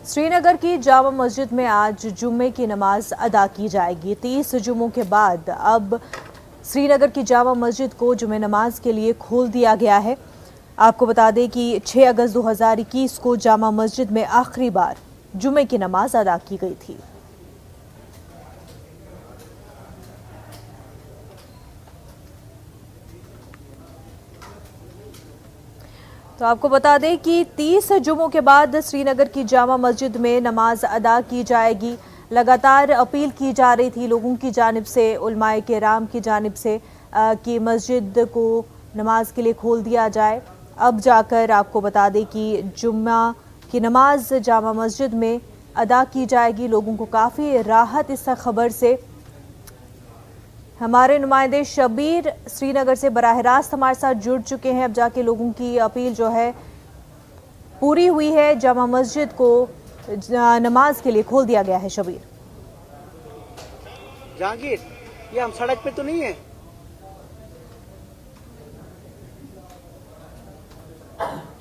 श्रीनगर की जामा मस्जिद में आज जुम्मे की नमाज अदा की जाएगी। 30 जुम्मों के बाद अब श्रीनगर की जामा मस्जिद को जुम्मे नमाज के लिए खोल दिया गया है। आपको बता दें कि 6 अगस्त 2021 को जामा मस्जिद में आखिरी बार जुम्मे की नमाज अदा की गई थी। तो आपको बता दें कि 30 जुम्मों के बाद श्रीनगर की जामा मस्जिद में नमाज अदा की जाएगी। लगातार अपील की जा रही थी लोगों की जानिब से, उलमाए किराम की जानिब से कि मस्जिद को नमाज के लिए खोल दिया जाए। अब जाकर आपको बता दें कि जुम्मा की नमाज जामा मस्जिद में अदा की जाएगी। लोगों को काफ़ी राहत इस खबर से। हमारे नुमाइंदे शबीर श्रीनगर से बराह रास्त हमारे साथ जुड़ चुके हैं। अब जाके लोगों की अपील जो है पूरी हुई है। जामा मस्जिद को नमाज के लिए खोल दिया गया है। शबीर, जहांगीर, ये हम सड़क पे तो नहीं है?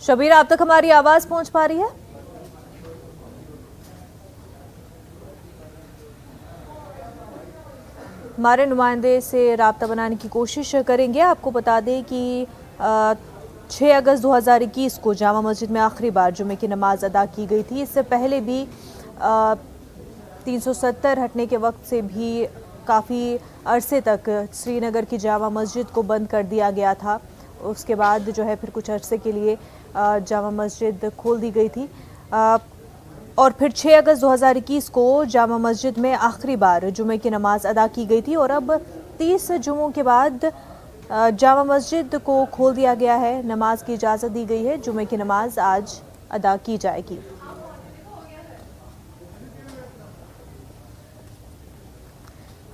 शबीर, आप तक हमारी आवाज पहुंच पा रही है? हमारे नुमाइंदे से राब्ता बनाने की कोशिश करेंगे। आपको बता दें कि 6 अगस्त 2021 को जामा मस्जिद में आखिरी बार जुमे की नमाज अदा की गई थी। इससे पहले भी 370 हटने के वक्त से भी काफ़ी अरसे तक श्रीनगर की जामा मस्जिद को बंद कर दिया गया था। उसके बाद जो है फिर कुछ अरसे के लिए जामा मस्जिद खोल दी गई थी और फिर 6 अगस्त 2021 को जामा मस्जिद में आखिरी बार जुमे की नमाज अदा की गई थी और अब 30 जुमों के बाद जामा मस्जिद को खोल दिया गया है। नमाज की इजाज़त दी गई है। जुमे की नमाज आज अदा की जाएगी।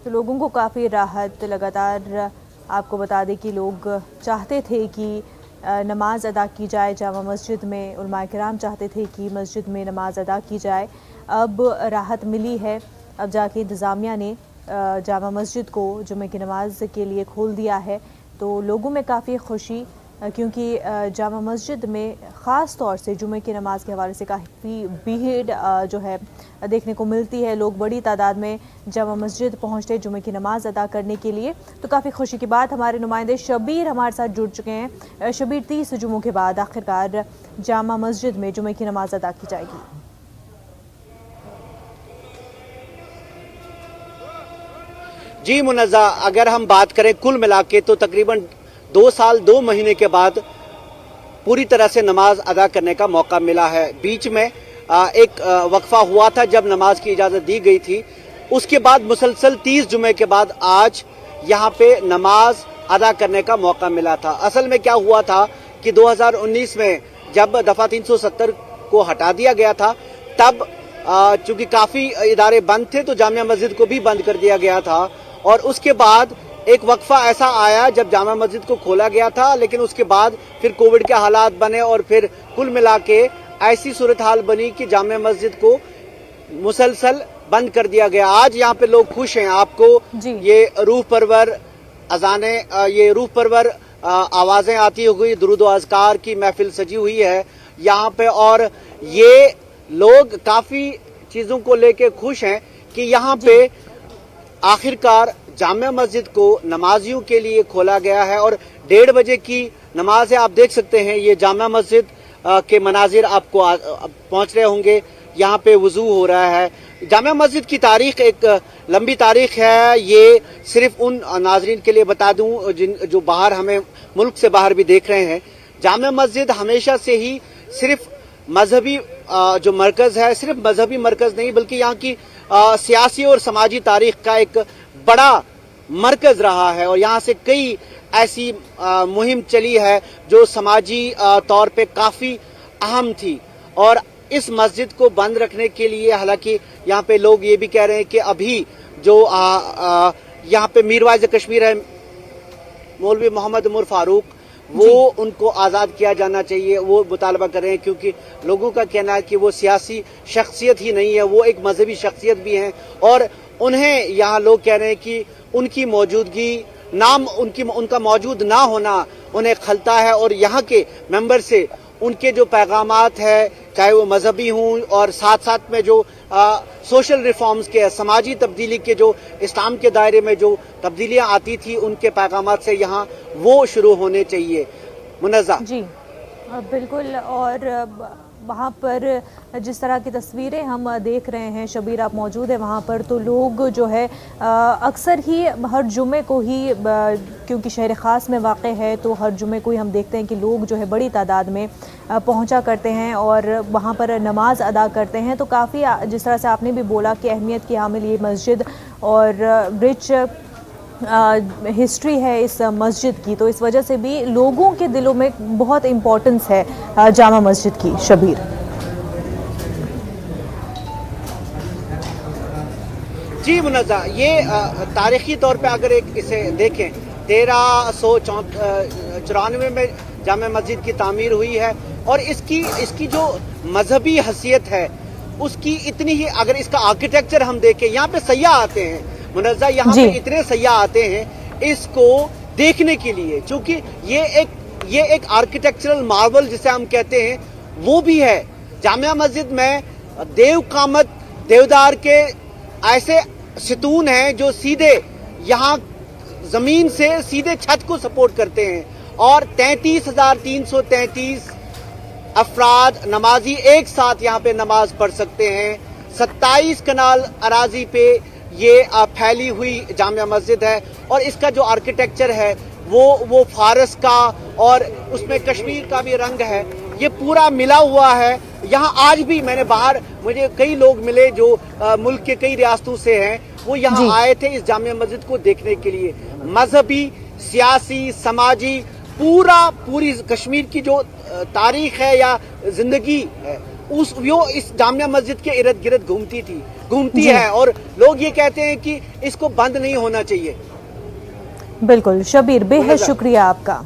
तो लोगों को काफ़ी राहत, लगातार आपको बता दें कि लोग चाहते थे कि नमाज अदा की जाए जामा मस्जिद में। उलमाए किराम चाहते थे कि मस्जिद में नमाज अदा की जाए। अब राहत मिली है। अब जाके इंतज़ामिया ने जामा मस्जिद को जुमे की नमाज के लिए खोल दिया है। तो लोगों में काफ़ी खुशी, क्योंकि जामा मस्जिद में ख़ास तौर से जुमे की नमाज के हवाले से काफ़ी भीड़ जो है देखने को मिलती है। लोग बड़ी तादाद में जामा मस्जिद पहुंचते जुमे की नमाज अदा करने के लिए। तो काफ़ी खुशी की बात। हमारे नुमाइंदे शबीर हमारे साथ जुड़ चुके हैं। शबीर, 30 जुमों के बाद आखिरकार जामा मस्जिद में जुमे की नमाज अदा की जाएगी। जी मुनज़्ज़ा, अगर हम बात करें कुल मिला के तो तकरीबन 2 साल 2 महीने के बाद पूरी तरह से नमाज अदा करने का मौका मिला है। बीच में एक वक्फा हुआ था जब नमाज की इजाज़त दी गई थी। उसके बाद मुसलसल 30 जुमे के बाद आज यहाँ पे नमाज अदा करने का मौका मिला था। असल में क्या हुआ था कि 2019 में जब दफ़ा 370 को हटा दिया गया था, तब चूंकि काफ़ी इदारे बंद थे तो जामिया मस्जिद को भी बंद कर दिया गया था। और उसके बाद एक वक्फा ऐसा आया जब जामा मस्जिद को खोला गया था, लेकिन उसके बाद फिर कोविड के हालात बने और फिर कुल मिला के ऐसी सूरत हाल बनी कि जामा मस्जिद को मुसलसल बंद कर दिया गया। आज यहाँ पे लोग खुश हैं। आपको ये रूह परवर अजाने, ये रूह परवर आवाजें आती हुई, दुरूद व अज़कार की महफिल सजी हुई है यहाँ पे। और ये लोग काफी चीजों को लेके खुश हैं कि यहाँ पे आखिरकार जामिया मस्जिद को नमाजियों के लिए खोला गया है और 1:30 बजे की नमाज है। आप देख सकते हैं ये जामिया मस्जिद के मनाजिर आपको पहुंच रहे होंगे। यहाँ पे वुजू हो रहा है। जामिया मस्जिद की तारीख एक लंबी तारीख है। ये सिर्फ उन नाजरीन के लिए बता दूं जो बाहर हमें मुल्क से बाहर भी देख रहे हैं। जामिया मस्जिद हमेशा से ही सिर्फ मजहबी जो मरकज है, सिर्फ मजहबी मरकज नहीं बल्कि यहाँ की सियासी और समाजी तारीख का एक बड़ा मरकज रहा है। और यहाँ से कई ऐसी मुहिम चली है जो समाजी तौर पे काफी अहम थी। और इस मस्जिद को बंद रखने के लिए, हालांकि यहाँ पे लोग ये भी कह रहे हैं कि अभी जो यहाँ पे मीर वाइज़ कश्मीर है, मौलवी मोहम्मद उमर फारूक, वो उनको आज़ाद किया जाना चाहिए, वो मुतालबा कर रहे हैं। क्योंकि लोगों का कहना है कि वो सियासी शख्सियत ही नहीं है, वो एक मजहबी शख्सियत भी हैं। और उन्हें यहाँ लोग कह रहे हैं कि उनकी मौजूदगी, उनका मौजूद ना होना उन्हें खलता है और यहाँ के मेंबर से उनके जो पैगामात है, चाहे वो मजहबी हों और साथ साथ में जो सोशल रिफॉर्म्स के, समाजी तब्दीली के, जो इस्लाम के दायरे में जो तब्दीलियां आती थी, उनके पैगामात से यहाँ वो शुरू होने चाहिए। मुनज़्ज़ा जी बिल्कुल। और वहाँ पर जिस तरह की तस्वीरें हम देख रहे हैं, शबीर आप मौजूद है वहाँ पर, तो लोग जो है अक्सर ही हर जुमे को ही, क्योंकि शहर ख़ास में वाक़ है, तो हर जुमे को ही हम देखते हैं कि लोग जो है बड़ी तादाद में पहुँचा करते हैं और वहाँ पर नमाज अदा करते हैं। तो काफ़ी जिस तरह से आपने भी बोला कि अहमियत की हामिल ये मस्जिद और रिच हिस्ट्री है इस मस्जिद की, तो इस वजह से भी लोगों के दिलों में बहुत इम्पोर्टेंस है जामा मस्जिद की। शबीर जी मुनज़्ज़ा, ये तारीखी तौर पे अगर एक इसे देखें, 1394 में जामा मस्जिद की तामीर हुई है और इसकी जो मजहबी हसीयत है उसकी इतनी ही, अगर इसका आर्किटेक्चर हम देखें, यहाँ पे सयाह आते हैं मुनज़्ज़ा, यहाँ पे इतने सयाह आते हैं इसको देखने के लिए, क्योंकि ये एक आर्किटेक्चरल मार्वल जिसे हम कहते हैं वो भी है। जामिया मस्जिद में देवकामत, देवदार के ऐसे सितून हैं जो सीधे यहाँ जमीन से सीधे छत को सपोर्ट करते हैं और 33,333 अफराद नमाजी एक साथ यहाँ पे नमाज पढ़ सकते हैं। 27 कनाल अराजी पे ये फैली हुई जामिया मस्जिद है और इसका जो आर्किटेक्चर है वो फारस का और उसमें कश्मीर का भी रंग है, ये पूरा मिला हुआ है। यहाँ आज भी मुझे कई लोग मिले जो मुल्क के कई रियासतों से हैं, वो यहाँ आए थे इस जामिया मस्जिद को देखने के लिए। मजहबी, सियासी, समाजी, पूरी कश्मीर की जो तारीख है या जिंदगी है वो इस जामिया मस्जिद के इर्द गिर्द घूमती है और लोग ये कहते हैं कि इसको बंद नहीं होना चाहिए। बिल्कुल शबीर, बेहद शुक्रिया आपका।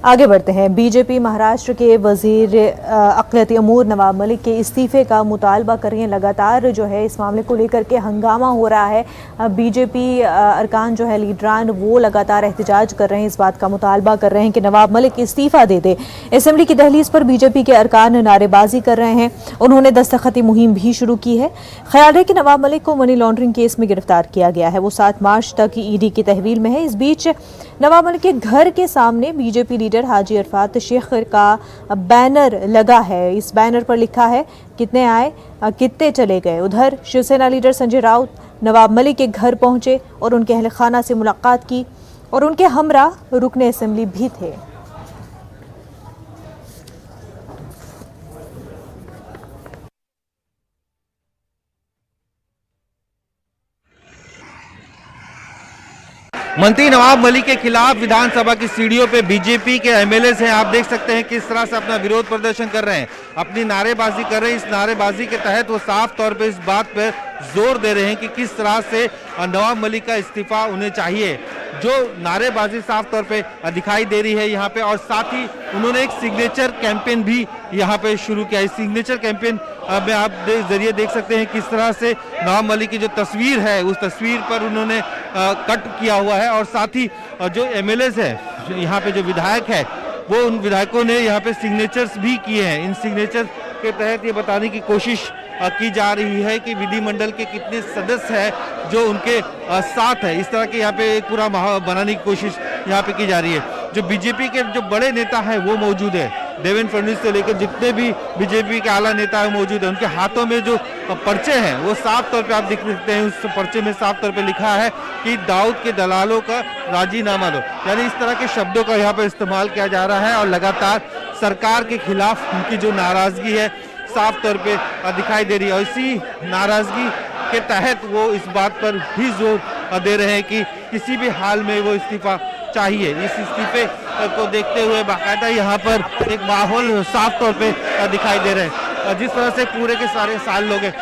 आगे बढ़ते हैं। बीजेपी महाराष्ट्र के वजीर अक़लियती अमूर नवाब मलिक के इस्तीफ़े का मुतालबा कर रही हैं। लगातार जो है इस मामले को लेकर के हंगामा हो रहा है। बीजेपी अरकान जो है, लीडरान, वो लगातार एहतजाज कर रहे हैं, इस बात का मुतालबा कर रहे हैं कि नवाब मलिक इस्तीफ़ा दे दे। असेंबली की दहलीज पर बीजेपी के अरकान नारेबाजी कर रहे हैं। उन्होंने दस्तखती मुहिम भी शुरू की है। ख्याल है कि नवाब मलिक को मनी लॉन्ड्रिंग केस में गिरफ्तार किया गया है। वो 7 मार्च तक ईडी की तहवील में है। इस बीच नवाब मलिक के घर के सामने बीजेपी लीडर हाजी अरफात शेख का बैनर लगा है। इस बैनर पर लिखा है, कितने आए कितने चले गए। उधर शिवसेना लीडर संजय राउत नवाब मलिक के घर पहुंचे और उनके अहल खाना से मुलाकात की और उनके हमरा रुकने असेंबली भी थे। मंत्री नवाब मलिक के खिलाफ विधानसभा की सीढ़ियों पे बीजेपी के एमएलए हैं, आप देख सकते हैं किस तरह से अपना विरोध प्रदर्शन कर रहे हैं, अपनी नारेबाजी कर रहे हैं। इस नारेबाजी के तहत वो साफ तौर पे इस बात पर जोर दे रहे हैं कि किस तरह से नवाब मलिक का इस्तीफा उन्हें चाहिए। जो नारेबाजी साफ तौर पे दिखाई दे रही है यहाँ पे, और साथ ही उन्होंने एक सिग्नेचर कैंपेन भी यहाँ पे शुरू किया। इस सिग्नेचर कैंपेन में आप जरिए देख सकते हैं किस तरह से नवाब मलिक की जो तस्वीर है उस तस्वीर पर उन्होंने कट किया हुआ है और साथ ही जो एमएलएज है यहाँ पे, जो विधायक है, वो उन विधायकों ने यहाँ पे सिग्नेचर्स भी किए हैं। इन सिग्नेचर के तहत ये बताने की कोशिश की जा रही है कि विधिमंडल के कितने सदस्य हैं जो उनके साथ है। इस तरह के यहाँ पे एक पूरा माहौल बनाने की कोशिश यहाँ पे की जा रही है। जो बीजेपी के जो बड़े नेता हैं वो मौजूद है, देवेंद्र फडणवीस से लेकर जितने भी बीजेपी के आला नेता है मौजूद है। उनके हाथों में जो पर्चे हैं वो साफ तौर पे आप देख सकते हैं, उस पर्चे में साफ तौर पे लिखा है कि दाऊद के दलालों का राजीनामा दो। यानी इस तरह के शब्दों का यहाँ पे इस्तेमाल किया जा रहा है और लगातार सरकार के खिलाफ उनकी जो नाराजगी है साफ तौर पे दिखाई दे रही है। और इसी नाराजगी के तहत वो इस बात पर भी जोर दे रहे हैं कि किसी भी हाल में वो इस्तीफा चाहिए। इस इस्तीफे को देखते हुए बाकायदा यहाँ पर एक माहौल साफ तौर पे दिखाई दे रहे हैं। जिस तरह से पूरे के सारे सारे लोग हैं,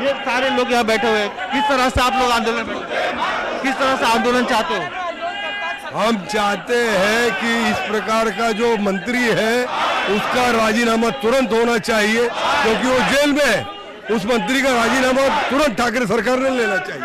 ये सारे लोग यहाँ बैठे हुए हैं। किस तरह से आप लोग आंदोलन, किस तरह से आंदोलन चाहते हो? हम चाहते हैं कि इस प्रकार का जो मंत्री है उसका राजीनामा तुरंत होना चाहिए, क्योंकि वो जेल में है। उस मंत्री का राजीनामा तुरंत ठाकरे सरकार ने लेना चाहिए।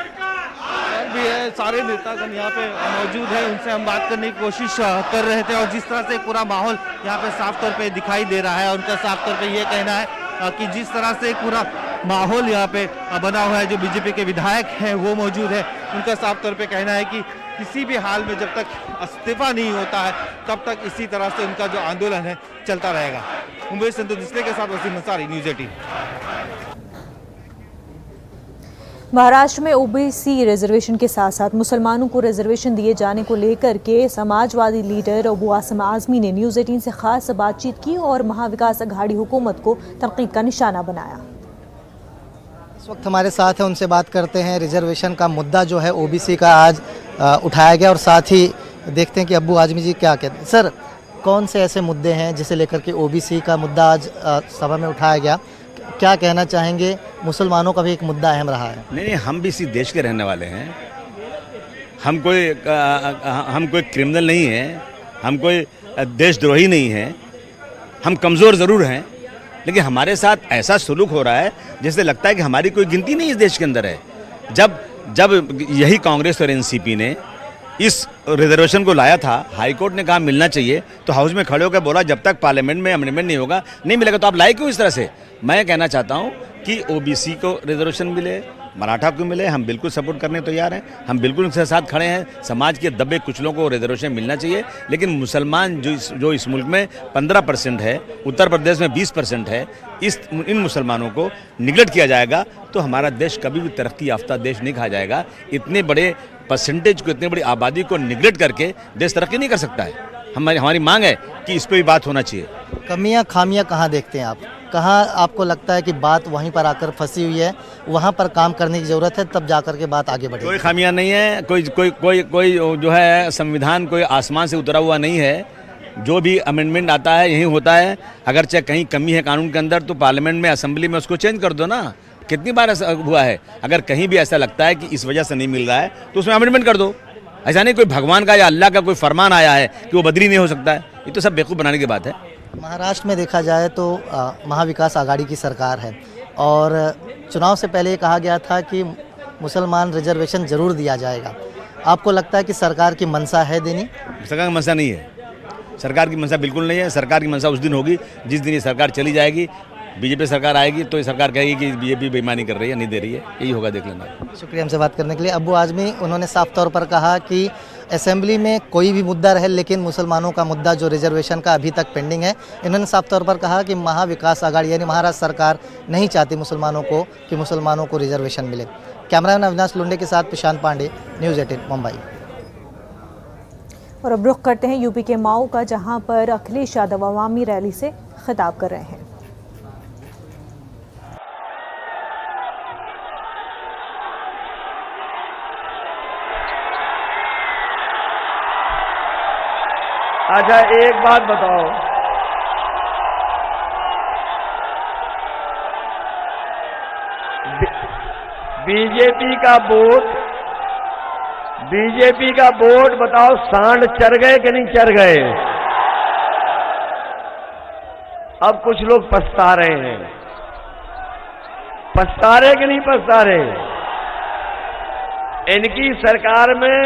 भी है, सारे नेतागण यहाँ पे मौजूद है, उनसे हम बात करने की कोशिश कर रहे थे। और जिस तरह से पूरा माहौल यहाँ पे साफ तौर पे दिखाई दे रहा है, उनका साफ तौर पे ये कहना है कि जिस तरह से पूरा माहौल यहाँ पे बना हुआ है, जो बीजेपी के विधायक हैं वो मौजूद है, उनका साफ तौर पे कहना है कि किसी भी हाल में जब तक इस्तीफा नहीं होता है तब तक इसी तरह से उनका जो आंदोलन है चलता रहेगा। मुंबई से डिस्प्ले के साथ वसीम अंसारी, न्यूज़ 18। महाराष्ट्र में ओबीसी रिजर्वेशन के साथ साथ मुसलमानों को रिजर्वेशन दिए जाने को लेकर के समाजवादी लीडर अबू आसिम आजमी ने न्यूज़ 18 से खास बातचीत की और महाविकास अघाड़ी हुकूमत को तनकीद का निशाना बनाया। इस वक्त हमारे साथ है, उनसे बात करते हैं। रिजर्वेशन का मुद्दा जो है ओबीसी का आज उठाया गया और साथ ही देखते हैं कि अब्बू आजमी जी क्या कहते हैं। सर, कौन से ऐसे मुद्दे हैं जिसे लेकर के ओबीसी का मुद्दा आज सभा में उठाया गया? क्या कहना चाहेंगे? मुसलमानों का भी एक मुद्दा अहम रहा है। नहीं, हम भी इसी देश के रहने वाले हैं। हम कोई क्रिमिनल नहीं है, हम कोई देशद्रोही नहीं है। हम कमज़ोर ज़रूर हैं, लेकिन हमारे साथ ऐसा सलूक हो रहा है जिससे लगता है कि हमारी कोई गिनती नहीं इस देश के अंदर है। जब यही कांग्रेस और एनसीपी ने इस रिजर्वेशन को लाया था, हाई कोर्ट ने कहा मिलना चाहिए, तो हाउस में खड़े होकर बोला जब तक पार्लियामेंट में अमेंडमेंट नहीं होगा नहीं मिलेगा। तो आप लाए क्यों इस तरह से? मैं कहना चाहता हूं कि ओबीसी को रिजर्वेशन मिले, मराठा को मिले, हम बिल्कुल सपोर्ट करने तैयार हैं, हम बिल्कुल उनके साथ खड़े हैं। समाज के दबे कुचलों को रिजर्वेशन मिलना चाहिए, लेकिन मुसलमान जो इस मुल्क में 15% है, उत्तर प्रदेश में 20% है, इन मुसलमानों को निगलेक्ट किया जाएगा तो हमारा देश कभी भी तरक्की याफ्ता देश नहीं कहा जाएगा। इतने बड़े परसेंटेज को, इतनी बड़ी आबादी को निगलेक्ट करके देश तरक्की नहीं कर सकता है। हमारी मांग है कि इस पर भी बात होना चाहिए। कमियां खामियां कहाँ देखते हैं आप? कहाँ आपको लगता है कि बात वहीं पर आकर फंसी हुई है, वहाँ पर काम करने की ज़रूरत है, तब जाकर के बात आगे बढ़ेगी? कोई खामियां नहीं है, कोई जो है संविधान कोई आसमान से उतरा हुआ नहीं है। जो भी अमेंडमेंट आता है यही होता है। अगर चाहे कहीं कमी है कानून के अंदर तो पार्लियामेंट में, असेंबली में उसको चेंज कर दो ना। कितनी बार ऐसा हुआ है? अगर कहीं भी ऐसा लगता है कि इस वजह से नहीं मिल रहा है तो उसमें अमेंडमेंट कर दो। ऐसा नहीं कोई भगवान का या अल्लाह का कोई फरमान आया है कि वो बदली नहीं हो सकता है। ये तो सब बेवकूफ़ बनाने की बात है। महाराष्ट्र में देखा जाए तो महाविकास आघाड़ी की सरकार है और चुनाव से पहले कहा गया था कि मुसलमान रिजर्वेशन जरूर दिया जाएगा। आपको लगता है कि सरकार की मंशा है देनी? सरकार की मंशा नहीं है, सरकार की मंशा बिल्कुल नहीं है। सरकार की मंशा उस दिन होगी जिस दिन ये सरकार चली जाएगी, बीजेपी सरकार आएगी तो ये सरकार कहेगी कि बीजेपी बेईमानी कर रही है, नहीं दे रही है। यही होगा, देख लेना। शुक्रिया हमसे बात करने के लिए। अब्बू आजमी, उन्होंने साफ तौर पर कहा कि असेंबली में कोई भी मुद्दा रहे लेकिन मुसलमानों का मुद्दा जो रिजर्वेशन का अभी तक पेंडिंग है। इन्होंने साफ तौर पर कहा कि महाविकास आघाड़ी यानी महाराष्ट्र सरकार नहीं चाहती मुसलमानों को रिजर्वेशन मिले। कैमरामैन अविनाश लुंडे के साथ प्रशांत पांडे, न्यूज़ 18 मुंबई। और अब रुख करते हैं यूपी के माऊ का, जहां पर अखिलेश यादव अवामी रैली से खिताब कर रहे हैं। अच्छा, एक बात बताओ, बीजेपी का वोट बताओ, सांड चढ़ गए कि नहीं चढ़ गए? अब कुछ लोग पछता रहे हैं, पछता रहे कि नहीं पछता रहे? इनकी सरकार में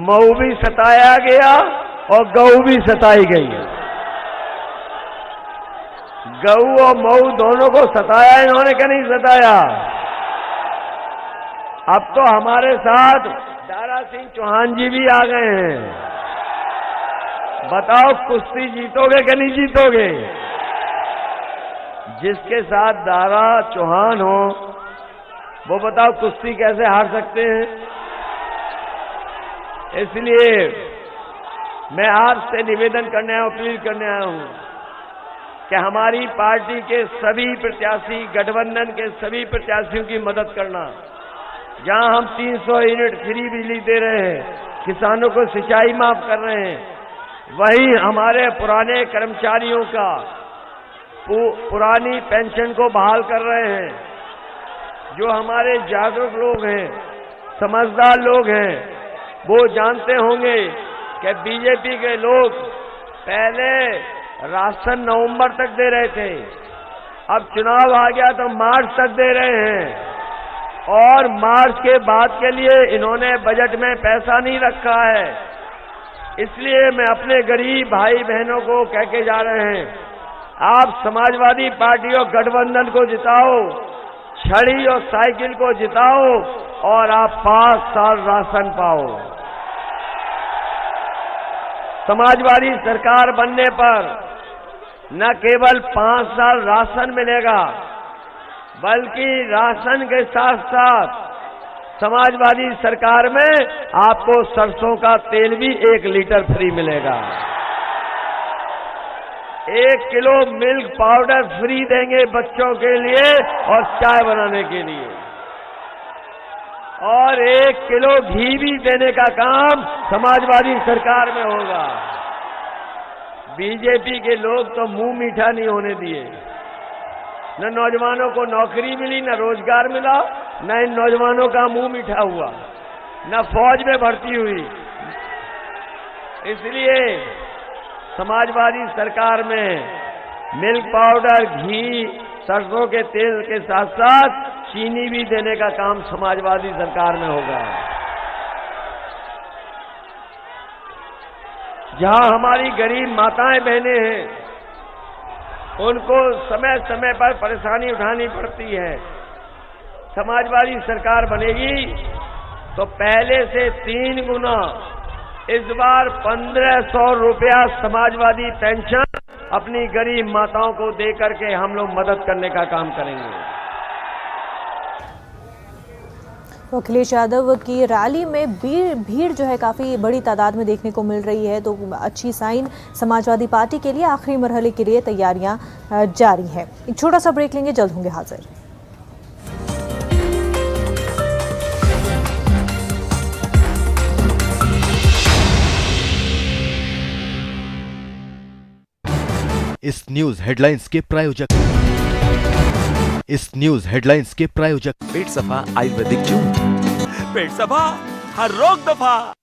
मऊ भी सताया गया और गऊ भी सताई गई। गऊ और मऊ दोनों को सताया इन्होंने, क्या नहीं सताया? अब तो हमारे साथ दारा सिंह चौहान जी भी आ गए हैं। बताओ, कुश्ती जीतोगे कि नहीं जीतोगे? जिसके साथ दारा चौहान हो वो बताओ कुश्ती कैसे हार सकते हैं? इसलिए मैं आपसे निवेदन करने आया हूं, अपील करने आया हूं कि हमारी पार्टी के सभी प्रत्याशी, गठबंधन के सभी प्रत्याशियों की मदद करना। जहां हम 300 यूनिट फ्री बिजली दे रहे हैं, किसानों को सिंचाई माफ कर रहे हैं, वहीं हमारे पुराने कर्मचारियों का पुरानी पेंशन को बहाल कर रहे हैं। जो हमारे जागरूक लोग हैं, समझदार लोग हैं, वो जानते होंगे कि बीजेपी के लोग पहले राशन नवंबर तक दे रहे थे, अब चुनाव आ गया तो मार्च तक दे रहे हैं। और मार्च के बाद के लिए इन्होंने बजट में पैसा नहीं रखा है। इसलिए मैं अपने गरीब भाई बहनों को कह के जा रहे हैं, आप समाजवादी पार्टी और गठबंधन को जिताओ, छड़ी और साइकिल को जिताओ और आप 5 साल राशन पाओ। समाजवादी सरकार बनने पर न केवल 5 साल राशन मिलेगा, बल्कि राशन के साथ साथ समाजवादी सरकार में आपको सरसों का तेल भी 1 लीटर फ्री मिलेगा। 1 किलो मिल्क पाउडर फ्री देंगे बच्चों के लिए और चाय बनाने के लिए, और 1 किलो घी भी देने का काम समाजवादी सरकार में होगा। बीजेपी के लोग तो मुंह मीठा नहीं होने दिए। न नौजवानों को नौकरी मिली, न रोजगार मिला, न इन नौजवानों का मुंह मीठा हुआ, न फौज में भर्ती हुई। इसलिए समाजवादी सरकार में मिल्क पाउडर, घी, सरसों के तेल के साथ साथ चीनी भी देने का काम समाजवादी सरकार में होगा। जहां हमारी गरीब माताएं बहनें हैं, उनको समय समय पर परेशानी उठानी पड़ती है। समाजवादी सरकार बनेगी तो पहले से 3 गुना इस बार 1500 रुपया समाजवादी पेंशन अपनी गरीब माताओं को दे करके हम लोग मदद करने का काम करेंगे। तो अखिलेश यादव की रैली में भीड़ जो है काफ़ी बड़ी तादाद में देखने को मिल रही है, तो अच्छी साइन समाजवादी पार्टी के लिए। आखिरी मरहले के लिए तैयारियां जारी हैं। एक छोटा सा ब्रेक लेंगे, जल्द होंगे हाजिर। इस न्यूज हेडलाइंस के प्रायोजक पेट सफा आयुर्वेदिक जून, पेट सफा हर रोग दफा।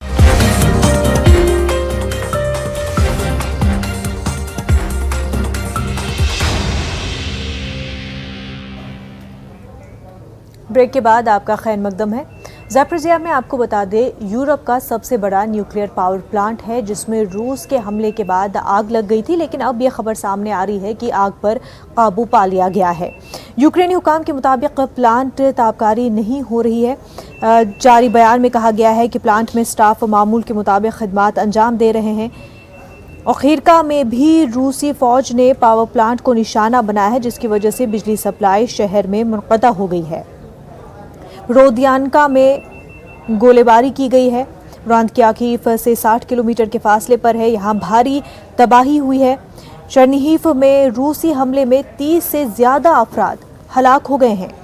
ब्रेक के बाद आपका खैर मकदम है। ज़ैपोरिज़िया में आपको बता दें, यूरोप का सबसे बड़ा न्यूक्लियर पावर प्लांट है जिसमें रूस के हमले के बाद आग लग गई थी, लेकिन अब यह खबर सामने आ रही है कि आग पर काबू पा लिया गया है। यूक्रेनी हुकाम के मुताबिक प्लांट ताबकारी नहीं हो रही है। जारी बयान में कहा गया है कि प्लांट में स्टाफ मामूल के मुताबिक खिदमात अंजाम दे रहे हैं। और खीरका में भी रूसी फौज ने पावर प्लांट को निशाना बनाया है, जिसकी वजह से बिजली सप्लाई शहर में मुनक़ता हो गई है। रोदियानका में गोलीबारी की गई है। रोंदक्याकीफ से 60 किलोमीटर के फासले पर है। यहाँ भारी तबाही हुई है। चर्निहीफ में रूसी हमले में 30 से ज़्यादा अफराद हलाक हो गए हैं।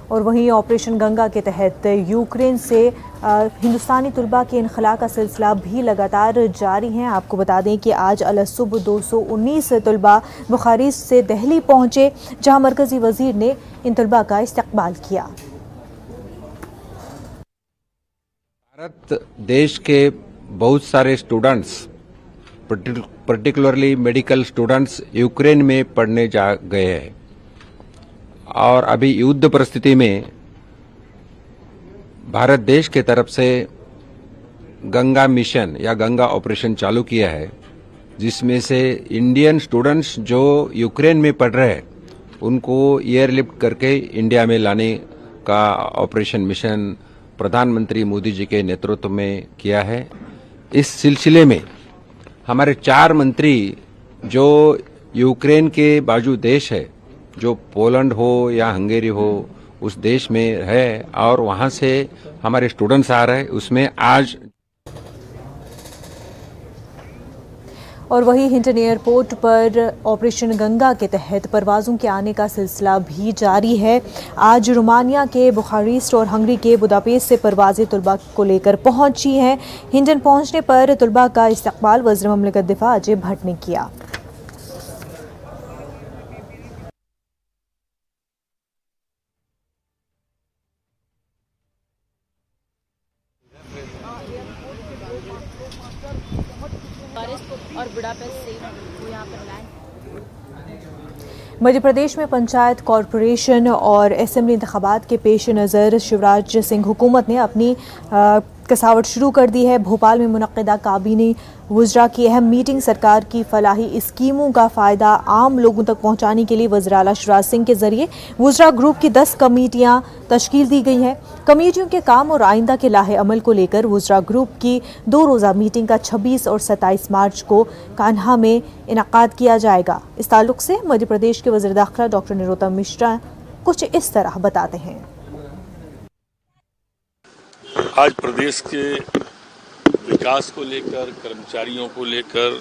और वहीं ऑपरेशन गंगा के तहत यूक्रेन से हिंदुस्तानी तलबा के इनखला का सिलसिला भी लगातार जारी है। आपको बता दें कि आज अलसुब 219 तलबा बुखारेस्ट से दिल्ली पहुंचे, जहां मरकजी वजीर ने इन तलबा का इस्तकबाल किया। भारत देश के बहुत सारे students, particularly medical students Ukraine में पढ़ने जा गए हैं, और अभी युद्ध परिस्थिति में भारत देश के तरफ से गंगा मिशन या गंगा ऑपरेशन चालू किया है, जिसमें से इंडियन स्टूडेंट्स जो यूक्रेन में पढ़ रहे हैं उनको एयरलिफ्ट करके इंडिया में लाने का ऑपरेशन मिशन प्रधानमंत्री मोदी जी के नेतृत्व में किया है। इस सिलसिले में हमारे 4 मंत्री जो यूक्रेन के बाजू देश है, जो पोलैंड हो या हंगेरी हो, उस देश में है, और वहां से हमारे स्टूडेंट्स आ रहे हैं। उसमें आज और वही हिंटन एयरपोर्ट पर ऑपरेशन गंगा के तहत परवाज़ों के आने का सिलसिला भी जारी है। आज रोमानिया के बुखारेस्ट और हंगरी के बुदापेस्ट से परवाज़ें तलबा को लेकर पहुंची हैं। हिंटन पहुंचने पर तलबा का इस्तकबाल वज़ीर ममलिकत दिफा अजय भट्ट ने किया। और बुडापेस्ट से वो यहाँ पर लैंड। मध्य प्रदेश में पंचायत, कॉरपोरेशन और असेंबली इंतखाबात के पेश नज़र शिवराज सिंह हुकूमत ने अपनी कसावट शुरू कर दी है। भोपाल में मुनक्किदा काबीना वज़रा की अहम मीटिंग सरकार की फलाही स्कीमों का फ़ायदा आम लोगों तक पहुँचाने के लिए वज़ीर आला शिवराज सिंह के ज़रिए वज़रा ग्रुप की 10 कमेटियाँ तश्कील दी गई हैं। कमेटियों के काम और आइंदा के लाहे अमल को लेकर वज़रा ग्रुप की 2 रोज़ा मीटिंग का 26 और 27 मार्च को कान्हा में इनकाद किया जाएगा। इस ताल्लुक से मध्य प्रदेश के वज़ीर दाखिला डॉक्टर नरोत्तम मिश्रा कुछ इस तरह बताते हैं। आज प्रदेश के विकास को लेकर, कर्मचारियों को लेकर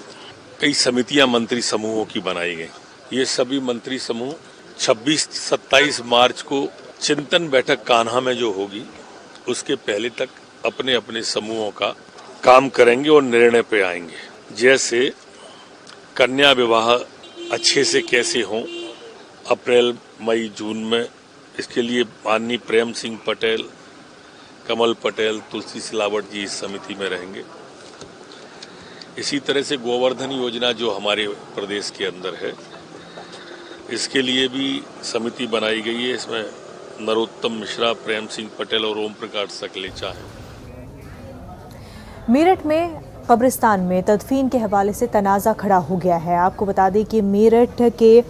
कई समितियां मंत्री समूहों की बनाई गई। ये सभी मंत्री समूह 26-27 मार्च को चिंतन बैठक कान्हा में जो होगी उसके पहले तक अपने अपने समूहों का काम करेंगे और निर्णय पे आएंगे। जैसे कन्या विवाह अच्छे से कैसे हों अप्रैल, मई, जून में, इसके लिए माननीय प्रेम सिंह पटेल, कमल पटेल, तुलसी सिलावट जी इस समिति में रहेंगे। इसी तरह से गोवर्धन योजना जो हमारे प्रदेश के अंदर है, इसके लिए भी समिति बनाई गई है। इसमें नरोत्तम मिश्रा, प्रेम सिंह पटेल और ओम प्रकाश सकलेचा हैं। मेरठ में कब्रिस्तान में तदफीन के हवाले से तनाज़ा खड़ा हो गया है। आपको बता दें कि मेरठ के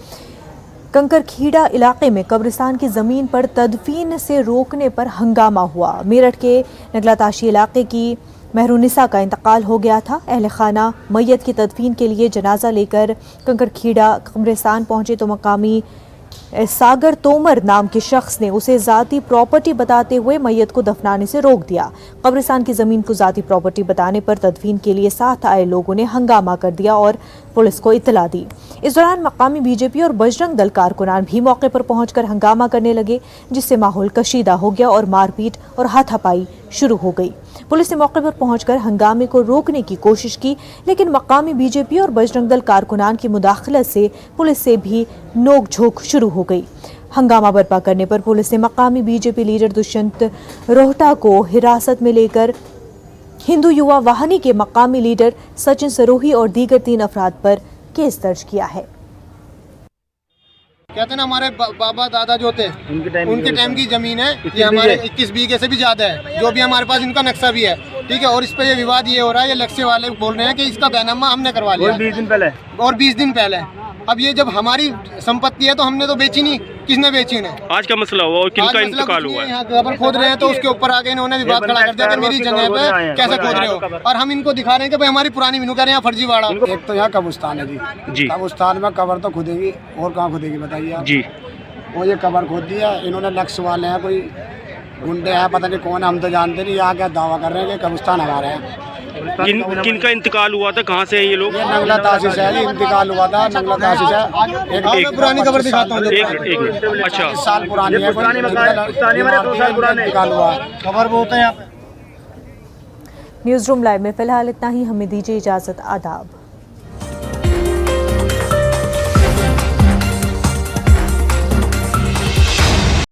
कंकरखेड़ा इलाके में कब्रिस्तान की ज़मीन पर तदफीन से रोकने पर हंगामा हुआ। मेरठ के नगलाताशी इलाके की महरुनिसा का इंतकाल हो गया था। अहले खाना मैयत की तदफीन के लिए जनाजा लेकर कंकरखेड़ा कब्रिस्तान पहुंचे तो मकामी सागर तोमर नाम के शख्स ने उसे ज़ाती प्रॉपर्टी बताते हुए मैयत को दफनाने से रोक दिया। कब्रिस्तान की ज़मीन को ज़ाती प्रॉपर्टी बताने पर तदफीन के लिए साथ आए लोगों ने हंगामा कर दिया और पुलिस को इत्तला दी। इस दौरान मकामी बीजेपी और बजरंग दल कारकुनान भी मौके पर पहुंचकर हंगामा करने लगे, जिससे माहौल कशीदा हो गया और मारपीट और हाथापाई शुरू हो गई। पुलिस ने मौके पर पहुंचकर हंगामे को रोकने की कोशिश की, लेकिन मकामी बीजेपी और बजरंग दल कारकुनान की मुदाखलत से पुलिस से भी नोक-झोंक शुरू हो गई। हंगामा बर्पा करने पर पुलिस ने मकामी बीजेपी लीडर दुष्यंत रोहटा को हिरासत में लेकर हिंदू युवा वाहिनी के मकामी लीडर सचिन सरोही और दीगर 3 अफराद पर केस दर्ज किया है। कहते हैं ना, हमारे बाबा दादा जो थे उनके टाइम की जमीन है, ये हमारे 21 बीघे से भी ज्यादा है, जो भी हमारे पास इनका नक्शा भी है, ठीक है। और इस पे ये विवाद ये हो रहा है, ये लक्ष्य वाले बोल रहे हैं कि इसका बैनामा हमने करवा लिया 20 दिन पहले। अब ये जब हमारी संपत्ति है तो हमने तो बेची नहीं, किसने बेची है? आज का मसला हुआ और किनका इंतकाल हुआ है? यहाँ कब्र खोद रहे हैं तो उसके ऊपर आगे इन्होंने विवाद खड़ा कर दिया कि मेरी जगह पे कैसे खोद रहे हो, और हम इनको दिखा रहे हैं कि भाई हमारी पुरानी मीनू कर रहे हैं फर्जीवाड़ा। एक तो यहाँ कब्रिस्तान है जी, कब्रिस्तान में कब्र तो खुदेगी और कहाँ खुदेगी बताइए आप जी। वो ये कब्र खोद दिया इन्होंने, लक्ष्य वाले हैं, कोई गुंडे हैं, पता नहीं कौन है, हम तो जानते नहीं। यहाँ क्या दावा कर रहे हैं कि कब्रिस्तान हमारे हैं। किनका इंतकाल हुआ था, कहाँ से हैं ये लोग? ये नंगला तासीस है जी, इंतकाल हुआ था नंगला तासीस है। एक पुरानी खबर दिखाता हूँ, एक अच्छा 20 साल पुरानी है, 2 साल पुराने इंतकाल हुआ खबर बहुत है यहाँ पे। न्यूज़ रूम लाइव में फिलहाल इतना ही, हमें दीजिए इजाज़त। आदाब।